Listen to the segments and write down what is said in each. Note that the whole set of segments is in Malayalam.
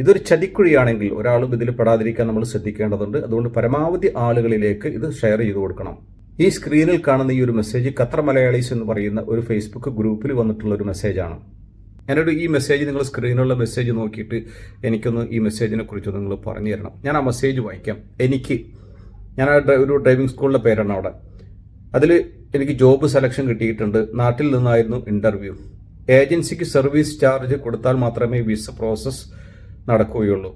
ഇതൊരു ചതിക്കുഴിയാണെങ്കിൽ ഒരാളും ഇതിൽ പെടാതിരിക്കാൻ നമ്മൾ ശ്രദ്ധിക്കേണ്ടതുണ്ട്. അതുകൊണ്ട് പരമാവധി ആളുകളിലേക്ക് ഇത് ഷെയർ ചെയ്ത് കൊടുക്കണം. ഈ സ്ക്രീനിൽ കാണുന്ന ഈ ഒരു മെസ്സേജ് ഖത്തർ മലയാളീസ് എന്ന് പറയുന്ന ഒരു ഫേസ്ബുക്ക് ഗ്രൂപ്പിൽ വന്നിട്ടുള്ള ഒരു മെസ്സേജാണ്. ഞാനൊരു ഈ മെസ്സേജ് നിങ്ങൾ സ്ക്രീനിലുള്ള മെസ്സേജ് നോക്കിയിട്ട് എനിക്കൊന്ന് ഈ മെസ്സേജിനെ കുറിച്ച് നിങ്ങൾ പറഞ്ഞു തരണം. ഞാൻ ആ മെസ്സേജ് വായിക്കാം. ഞാൻ ഒരു ഡ്രൈവിംഗ് സ്കൂളിൻ്റെ പേരാണ് അവിടെ. അതിൽ എനിക്ക് ജോബ് സെലക്ഷൻ കിട്ടിയിട്ടുണ്ട്. നാട്ടിൽ നിന്നായിരുന്നു ഇൻ്റർവ്യൂ. ഏജൻസിക്ക് സർവീസ് ചാർജ് കൊടുത്താൽ മാത്രമേ വിസ പ്രോസസ്സ് നടക്കുകയുള്ളൂ.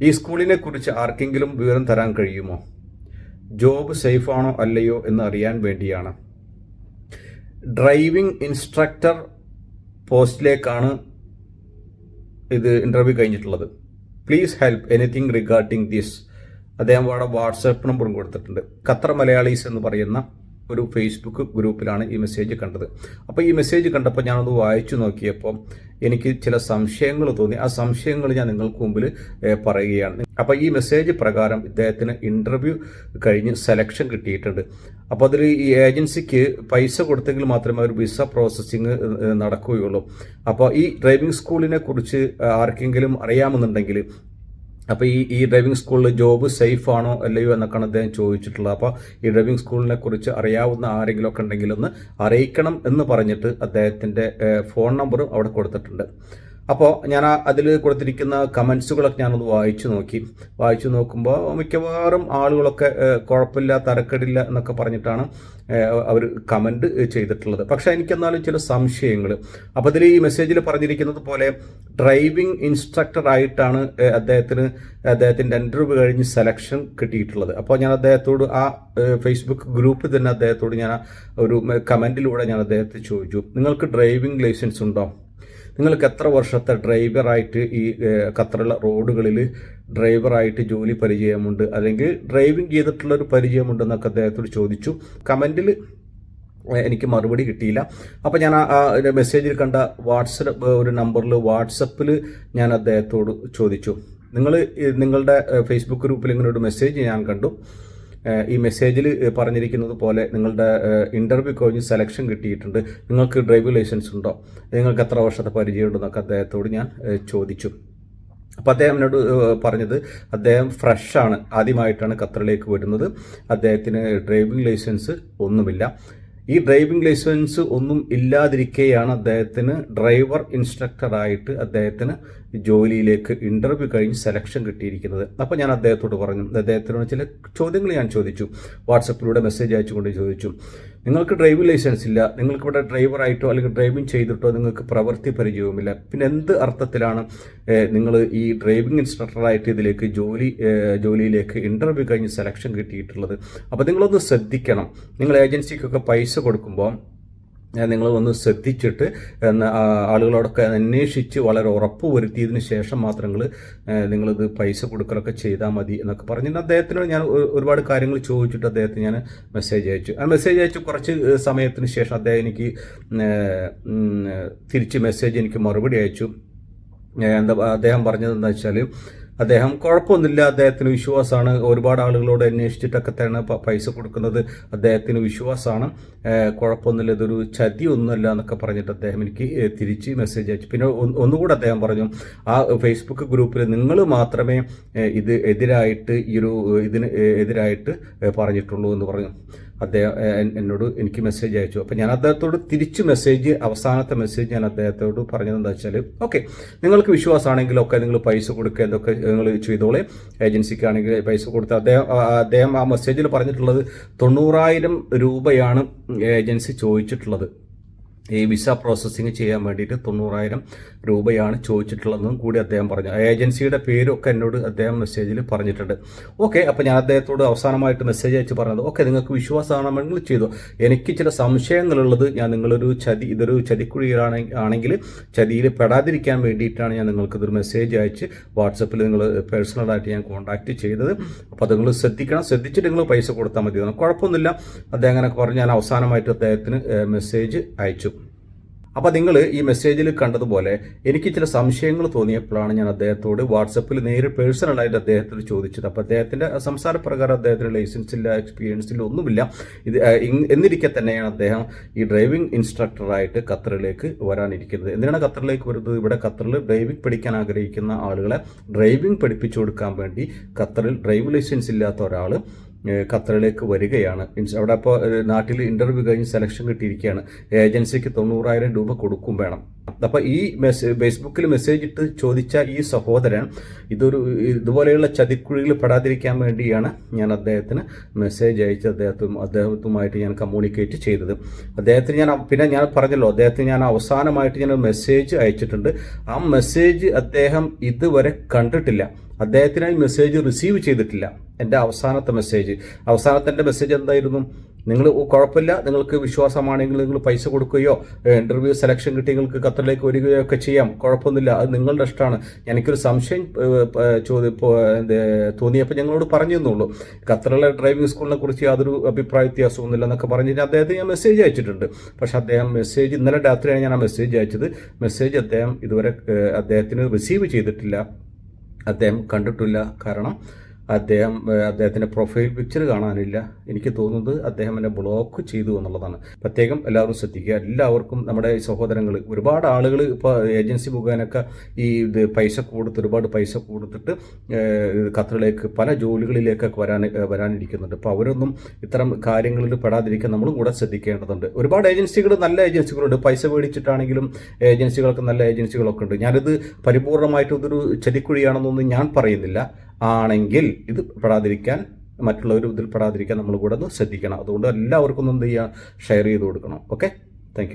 ഈ സ്കൂളിനെ കുറിച്ച് ആർക്കെങ്കിലും വിവരം തരാൻ കഴിയുമോ? ജോബ് സേഫ് ആണോ അല്ലയോ എന്ന് അറിയാൻ വേണ്ടിയാണ്. ഡ്രൈവിംഗ് ഇൻസ്ട്രക്ടർ പോസ്റ്റിലേക്കാണ് ഇത് ഇൻ്റർവ്യൂ കഴിഞ്ഞിട്ടുള്ളത്. Please help anything regarding this. അദ്ദേഹം അവിടെ വാട്സാപ്പ് നമ്പറും കൊടുത്തിട്ടുണ്ട്. ഖത്തർ മലയാളീസ് എന്ന് പറയുന്ന ഒരു ഫേസ്ബുക്ക് ഗ്രൂപ്പിലാണ് ഈ മെസ്സേജ് കണ്ടത്. അപ്പോൾ ഈ മെസ്സേജ് കണ്ടപ്പോൾ ഞാനത് വായിച്ചു നോക്കിയപ്പോൾ എനിക്ക് ചില സംശയങ്ങൾ തോന്നി. ആ സംശയങ്ങൾ ഞാൻ നിങ്ങൾക്ക് മുമ്പിൽ പറയുകയാണ്. അപ്പോൾ ഈ മെസ്സേജ് പ്രകാരം ഇദ്ദേഹത്തിന് ഇൻ്റർവ്യൂ കഴിഞ്ഞ് സെലക്ഷൻ കിട്ടിയിട്ടുണ്ട്. അപ്പോൾ അതിൽ ഈ ഏജൻസിക്ക് പൈസ കൊടുത്തെങ്കിൽ മാത്രമേ ഒരു വിസ പ്രോസസ്സിങ് നടക്കുകയുള്ളൂ. അപ്പോൾ ഈ ഡ്രൈവിംഗ് സ്കൂളിനെ കുറിച്ച് ആർക്കെങ്കിലും അറിയാമെന്നുണ്ടെങ്കിൽ അപ്പോൾ ഈ ഡ്രൈവിംഗ് സ്കൂളിൽ ജോബ് സേഫ് ആണോ അല്ലയോ എന്നൊക്കെയാണ് അദ്ദേഹം ചോദിച്ചിട്ടുള്ളത്. അപ്പോൾ ഈ ഡ്രൈവിംഗ് സ്കൂളിനെ കുറിച്ച് അറിയാവുന്ന ആരെങ്കിലും ഒക്കെ ഉണ്ടെങ്കിൽ ഒന്ന് അറിയിക്കണം എന്ന് പറഞ്ഞിട്ട് അദ്ദേഹത്തിൻ്റെ ഫോൺ നമ്പറും അവിടെ കൊടുത്തിട്ടുണ്ട്. അപ്പോൾ ഞാൻ അതിൽ കൊടുത്തിരിക്കുന്ന കമൻസുകളൊക്കെ ഞാനൊന്ന് വായിച്ചു നോക്കുമ്പോൾ മിക്കവാറും ആളുകളൊക്കെ കുഴപ്പമില്ല, തരക്കേടില്ല എന്നൊക്കെ പറഞ്ഞിട്ടാണ് അവർ കമൻറ്റ് ചെയ്തിട്ടുള്ളത്. പക്ഷേ എനിക്കെന്നാലും ചില സംശയങ്ങൾ. അപ്പോൾ അതിൽ ഈ മെസ്സേജിൽ പറഞ്ഞിരിക്കുന്നത് പോലെ ഡ്രൈവിംഗ് ഇൻസ്ട്രക്ടർ ആയിട്ടാണ് അദ്ദേഹത്തിൻ്റെ ഇൻ്റർവ്യൂ കഴിഞ്ഞ് സെലക്ഷൻ കിട്ടിയിട്ടുള്ളത്. അപ്പോൾ ഞാൻ അദ്ദേഹത്തോട് ആ ഫേസ്ബുക്ക് ഗ്രൂപ്പിൽ തന്നെ അദ്ദേഹത്തോട് ഞാൻ ഒരു കമൻറ്റിലൂടെ ഞാൻ അദ്ദേഹത്തെ ചോദിച്ചു, നിങ്ങൾക്ക് ഡ്രൈവിംഗ് ലൈസൻസ് ഉണ്ടോ? നിങ്ങൾക്ക് എത്ര വർഷത്തെ ഡ്രൈവറായിട്ട് ഈ ഖത്തറിലെ റോഡുകളിൽ ഡ്രൈവറായിട്ട് ജോലി പരിചയമുണ്ട്, അല്ലെങ്കിൽ ഡ്രൈവിംഗ് ചെയ്തിട്ടുള്ളൊരു പരിചയമുണ്ടെന്നൊക്കെ അദ്ദേഹത്തോട് ചോദിച്ചു. കമൻറ്റിൽ എനിക്ക് മറുപടി കിട്ടിയില്ല. അപ്പോൾ ഞാൻ ആ മെസ്സേജിൽ കണ്ട വാട്സപ്പ് ഒരു നമ്പറിൽ വാട്സപ്പിൽ ഞാൻ അദ്ദേഹത്തോട് ചോദിച്ചു, നിങ്ങളുടെ ഫേസ്ബുക്ക് ഗ്രൂപ്പിൽ ഇങ്ങനെ ഒരു മെസ്സേജ് ഞാൻ കണ്ടു. ഈ മെസ്സേജിൽ പറഞ്ഞിരിക്കുന്നത് പോലെ നിങ്ങളുടെ ഇൻ്റർവ്യൂ കഴിഞ്ഞ് സെലക്ഷൻ കിട്ടിയിട്ടുണ്ട്, നിങ്ങൾക്ക് ഡ്രൈവിംഗ് ലൈസൻസ് ഉണ്ടോ, നിങ്ങൾക്ക് എത്ര വർഷത്തെ പരിചയമുണ്ടെന്നൊക്കെ അദ്ദേഹത്തോട് ഞാൻ ചോദിച്ചു. അപ്പോൾ അദ്ദേഹം എന്നോട് പറഞ്ഞത് അദ്ദേഹം ഫ്രഷാണ്, ആദ്യമായിട്ടാണ് ഖത്തറിലേക്ക് വരുന്നത്, അദ്ദേഹത്തിന് ഡ്രൈവിംഗ് ലൈസൻസ് ഒന്നുമില്ല. ഈ ഡ്രൈവിംഗ് ലൈസൻസ് ഒന്നും ഇല്ലാതിരിക്കെയാണ് അദ്ദേഹത്തിന് ഡ്രൈവർ ഇൻസ്ട്രക്ടറായിട്ട് അദ്ദേഹത്തിന് ജോലിയിലേക്ക് ഇൻ്റർവ്യൂ കഴിഞ്ഞ് സെലക്ഷൻ കിട്ടിയിരിക്കുന്നത്. അപ്പോൾ ഞാൻ അദ്ദേഹത്തോട് പറഞ്ഞു, അദ്ദേഹത്തിനോട് ചില ചോദ്യങ്ങൾ ഞാൻ ചോദിച്ചു. വാട്സപ്പിലൂടെ മെസ്സേജ് അയച്ചുകൊണ്ട് ചോദിച്ചു, നിങ്ങൾക്ക് ഡ്രൈവിംഗ് ലൈസൻസ് ഇല്ല, നിങ്ങൾക്കിവിടെ ഡ്രൈവറായിട്ടോ അല്ലെങ്കിൽ ഡ്രൈവിംഗ് ചെയ്തിട്ടോ നിങ്ങൾക്ക് പ്രവൃത്തി പരിചയവുമില്ല, പിന്നെ എന്ത് അർത്ഥത്തിലാണ് നിങ്ങൾ ഈ ഡ്രൈവിംഗ് ഇൻസ്ട്രക്ടറായിട്ട് ഇതിലേക്ക് ജോലിയിലേക്ക് ഇൻ്റർവ്യൂ കഴിഞ്ഞ് സെലക്ഷൻ കിട്ടിയിട്ടുള്ളത്? അപ്പോൾ നിങ്ങളൊന്ന് ശ്രദ്ധിക്കണം. നിങ്ങൾ ഏജൻസിക്കൊക്കെ പൈസ കൊടുക്കുമ്പോൾ നിങ്ങൾ ഒന്ന് ശ്രദ്ധിച്ചിട്ട് ആളുകളോടൊക്കെ അന്വേഷിച്ച് വളരെ ഉറപ്പ് വരുത്തിയതിന് ശേഷം മാത്രം നിങ്ങളിത് പൈസ കൊടുക്കലൊക്കെ ചെയ്താൽ മതി എന്നൊക്കെ പറഞ്ഞിട്ട് അദ്ദേഹത്തിനോട് ഞാൻ ഒരുപാട് കാര്യങ്ങൾ ചോദിച്ചിട്ട് അദ്ദേഹത്തിന് ഞാൻ മെസ്സേജ് അയച്ചു. ആ മെസ്സേജ് അയച്ചു കുറച്ച് സമയത്തിന് ശേഷം അദ്ദേഹം തിരിച്ച് മെസ്സേജ് എനിക്ക് മറുപടി അയച്ചു. അദ്ദേഹം പറഞ്ഞതെന്ന് വെച്ചാൽ അദ്ദേഹം കുഴപ്പമൊന്നുമില്ല, അദ്ദേഹത്തിന് വിശ്വാസമാണ്, ഒരുപാട് ആളുകളോട് അന്വേഷിച്ചിട്ടൊക്കെ തന്നെ പൈസ കൊടുക്കുന്നത് അദ്ദേഹത്തിന് വിശ്വാസമാണ്, കുഴപ്പമൊന്നുമില്ല, ഇതൊരു ചതിയൊന്നുമല്ല എന്നൊക്കെ പറഞ്ഞിട്ട് അദ്ദേഹം എനിക്ക് തിരിച്ച് മെസ്സേജ് അയച്ചു. പിന്നെ ഒന്നുകൂടെ അദ്ദേഹം പറഞ്ഞു, ആ ഫേസ്ബുക്ക് ഗ്രൂപ്പിൽ നിങ്ങൾ മാത്രമേ ഇതിന് എതിരായിട്ട് പറഞ്ഞിട്ടുള്ളൂ എന്ന് പറഞ്ഞു. അദ്ദേഹം എനിക്ക് മെസ്സേജ് അയച്ചു. അപ്പോൾ ഞാൻ അദ്ദേഹത്തോട് തിരിച്ച് അവസാനത്തെ മെസ്സേജ് ഞാൻ അദ്ദേഹത്തോട് പറഞ്ഞതെന്താ വെച്ചാൽ, ഓക്കെ, നിങ്ങൾക്ക് വിശ്വാസമാണെങ്കിലൊക്കെ നിങ്ങൾ പൈസ കൊടുക്കുക, എന്തൊക്കെ നിങ്ങൾ ചെയ്തോളെ, ഏജൻസിക്കാണെങ്കിൽ പൈസ കൊടുത്ത് അദ്ദേഹം ആ മെസ്സേജിൽ പറഞ്ഞിട്ടുള്ളത് 90,000 രൂപയാണ് ഏജൻസി ചോദിച്ചിട്ടുള്ളത്. ഈ വിസ പ്രോസസ്സിങ് ചെയ്യാൻ വേണ്ടിയിട്ട് 90,000 രൂപയാണ് ചോദിച്ചിട്ടുള്ളതെന്നും കൂടി അദ്ദേഹം പറഞ്ഞു. ഏജൻസിയുടെ പേരൊക്കെ എന്നോട് അദ്ദേഹം മെസ്സേജിൽ പറഞ്ഞിട്ടുണ്ട്. ഓക്കെ, അപ്പോൾ ഞാൻ അദ്ദേഹത്തോട് അവസാനമായിട്ട് മെസ്സേജ് അയച്ച് പറഞ്ഞത്, ഓക്കെ, നിങ്ങൾക്ക് വിശ്വാസമാണെങ്കിൽ ചെയ്തു, എനിക്ക് ചില സംശയങ്ങളുള്ളത്, ഇതൊരു ചതിക്കുഴിയാണെങ്കിൽ ചതിയിൽ പെടാതിരിക്കാൻ വേണ്ടിയിട്ടാണ് ഞാൻ നിങ്ങൾക്കിതൊരു മെസ്സേജ് അയച്ച് വാട്സപ്പിൽ നിങ്ങൾ പേഴ്സണലായിട്ട് ഞാൻ കോൺടാക്റ്റ് ചെയ്തത്. അപ്പോൾ അത് നിങ്ങൾ ശ്രദ്ധിച്ചിട്ട് നിങ്ങൾ പൈസ കൊടുത്താൽ മതി, കുഴപ്പമൊന്നുമില്ല അദ്ദേഹം അങ്ങനെ പറഞ്ഞ് ഞാൻ അവസാനമായിട്ട് അദ്ദേഹത്തിന് മെസ്സേജ് അയച്ചു. അപ്പോൾ നിങ്ങൾ ഈ മെസ്സേജിൽ കണ്ടതുപോലെ എനിക്ക് ചില സംശയങ്ങൾ തോന്നിയപ്പോഴാണ് ഞാൻ അദ്ദേഹത്തോട് വാട്സപ്പിൽ നേരിട്ട് പേഴ്സണലായിട്ട് അദ്ദേഹത്തോട് ചോദിച്ചത്. അപ്പോൾ അദ്ദേഹത്തിൻ്റെ സംസാരപ്രകാരം അദ്ദേഹത്തിന് ലൈസൻസ് ഇല്ല, എക്സ്പീരിയൻസ് ഇല്ല, ഒന്നുമില്ല. ഇത് എന്നിരിക്കെ തന്നെയാണ് അദ്ദേഹം ഈ ഡ്രൈവിംഗ് ഇൻസ്ട്രക്ടറായിട്ട് ഖത്തറിലേക്ക് വരാനിരിക്കുന്നത്. എന്തിനാണ് ഖത്തറിലേക്ക് വരുന്നത്? ഇവിടെ ഖത്തറിൽ ഡ്രൈവിംഗ് പഠിക്കാൻ ആഗ്രഹിക്കുന്ന ആളുകളെ ഡ്രൈവിംഗ് പഠിപ്പിച്ചു കൊടുക്കാൻ വേണ്ടി ഖത്തറിൽ ഡ്രൈവിംഗ് ലൈസൻസ് ഇല്ലാത്ത ഒരാൾ ഖത്തറിലേക്ക് വരികയാണ്. അവിടെ ഇപ്പോൾ നാട്ടിൽ ഇൻ്റർവ്യൂ കഴിഞ്ഞ് സെലക്ഷൻ കിട്ടിയിരിക്കുകയാണ്. ഏജൻസിക്ക് 90,000 രൂപ കൊടുക്കും വേണം. അപ്പോൾ ഈ ഫേസ്ബുക്കിൽ മെസ്സേജ് ഇട്ട് ചോദിച്ച ഈ സഹോദരൻ ഇതുപോലെയുള്ള ചതിക്കുഴിയിൽ പെടാതിരിക്കാൻ വേണ്ടിയാണ് ഞാൻ അദ്ദേഹത്തിന് മെസ്സേജ് അയച്ച് അദ്ദേഹത്തുമായിട്ട് ഞാൻ കമ്മ്യൂണിക്കേറ്റ് ചെയ്തത്. അദ്ദേഹത്തിന് ഞാൻ പറഞ്ഞല്ലോ, അദ്ദേഹത്തിന് ഞാൻ അവസാനമായിട്ട് ഞാൻ മെസ്സേജ് അയച്ചിട്ടുണ്ട്. ആ മെസ്സേജ് അദ്ദേഹം ഇതുവരെ കണ്ടിട്ടില്ല. അദ്ദേഹത്തിനായി മെസ്സേജ് റിസീവ് ചെയ്തിട്ടില്ല. എൻ്റെ അവസാനത്തെ മെസ്സേജ് എന്തായിരുന്നു? നിങ്ങൾ കുഴപ്പമില്ല, നിങ്ങൾക്ക് വിശ്വാസമാണെങ്കിൽ നിങ്ങൾ പൈസ കൊടുക്കുകയോ ഇൻ്റർവ്യൂ സെലക്ഷൻ കിട്ടി നിങ്ങൾക്ക് ഖത്തറിലേക്ക് വരികയോ ഒക്കെ ചെയ്യാം, കുഴപ്പമൊന്നുമില്ല, അത് നിങ്ങളുടെ ഇഷ്ടമാണ്. എനിക്കൊരു സംശയം തോന്നിയപ്പോൾ ഞങ്ങളോട് പറഞ്ഞു തന്നുള്ളൂ. ഖത്തറിലെ ഡ്രൈവിംഗ് സ്കൂളിനെ കുറിച്ച് യാതൊരു അഭിപ്രായ വ്യത്യാസമൊന്നുമില്ല എന്നൊക്കെ പറഞ്ഞിട്ട് അദ്ദേഹത്തിന് ഞാൻ മെസ്സേജ് അയച്ചിട്ടുണ്ട്. പക്ഷെ ഇന്നലെ രാത്രിയാണ് ഞാൻ ആ മെസ്സേജ് അയച്ചത്. മെസ്സേജ് അദ്ദേഹം ഇതുവരെ അദ്ദേഹത്തിന് റിസീവ് ചെയ്തിട്ടില്ല, അദ്ദേഹം കണ്ടിട്ടില്ല. കാരണം അദ്ദേഹത്തിൻ്റെ പ്രൊഫൈൽ പിക്ചർ കാണാനില്ല. എനിക്ക് തോന്നുന്നത് അദ്ദേഹം എന്നെ ബ്ലോക്ക് ചെയ്തു എന്നുള്ളതാണ്. പ്രത്യേകം എല്ലാവരും ശ്രദ്ധിക്കുക. എല്ലാവർക്കും നമ്മുടെ സഹോദരങ്ങൾ, ഒരുപാട് ആളുകൾ ഇപ്പോൾ ഏജൻസി മുഖേനൊക്കെ ഒരുപാട് പൈസ കൊടുത്തിട്ട് ഖത്തറിലേക്ക് പല ജോലികളിലേക്കൊക്കെ വരാനിരിക്കുന്നുണ്ട്. അപ്പോൾ അവരൊന്നും ഇത്തരം കാര്യങ്ങളിൽ പെടാതിരിക്കാൻ നമ്മളും കൂടെ ശ്രദ്ധിക്കേണ്ടതുണ്ട്. ഒരുപാട് നല്ല ഏജൻസികളുണ്ട്. പൈസ മേടിച്ചിട്ടാണെങ്കിലും ഏജൻസികൾക്ക് നല്ല ഏജൻസികളൊക്കെ ഉണ്ട്. ഞാനിത് പരിപൂർണമായിട്ട് ഇതൊരു ചതിക്കുഴിയാണെന്നൊന്നും ഞാൻ പറയുന്നില്ല. ആണെങ്കിൽ ഇത് മറ്റുള്ളവർ ഇതിൽ പെടാതിരിക്കാൻ നമ്മൾ കൂടെ ഒന്ന് ശ്രദ്ധിക്കണം. അതുകൊണ്ട് എല്ലാവർക്കും എന്ത് ചെയ്യുക, ഷെയർ ചെയ്ത് കൊടുക്കണം. Okay, thank